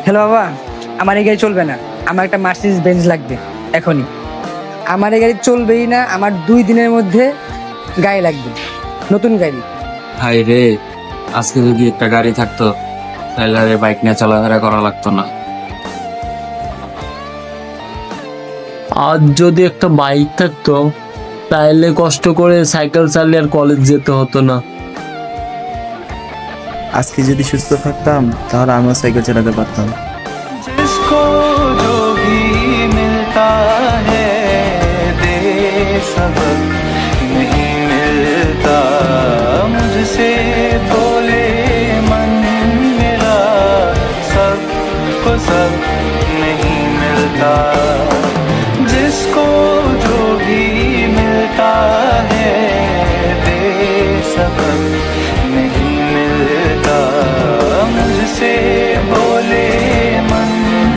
Hello বাবা, আমার এই গাড়ি চলবে না, আমার একটা মার্সিডিজ বেঞ্জ লাগবে এখনই। আমার এই গাড়ি চলবেই না, আমার 2 দিনের মধ্যে গাড়ি লাগবে, নতুন গাড়ি। হাই রে, আজকে যদি একটা গাড়ি থাকতো তাহলে আর বাইক নিয়ে চলাফেরা করা লাগতো না। আজ যদি একটা বাইক থাকতো তাহলে কষ্ট করে সাইকেল চালিয়ে আর কলেজ যেতে হতো না। আজকে যদি সুস্থ থাকতাম তাহলে আমিও সাইকেল চালাতে পারতাম। जिसको जो भी मिलता है दे सबक नहीं मिलता, मुझसे बोले मन मेरा सबको सब नहीं मिलता।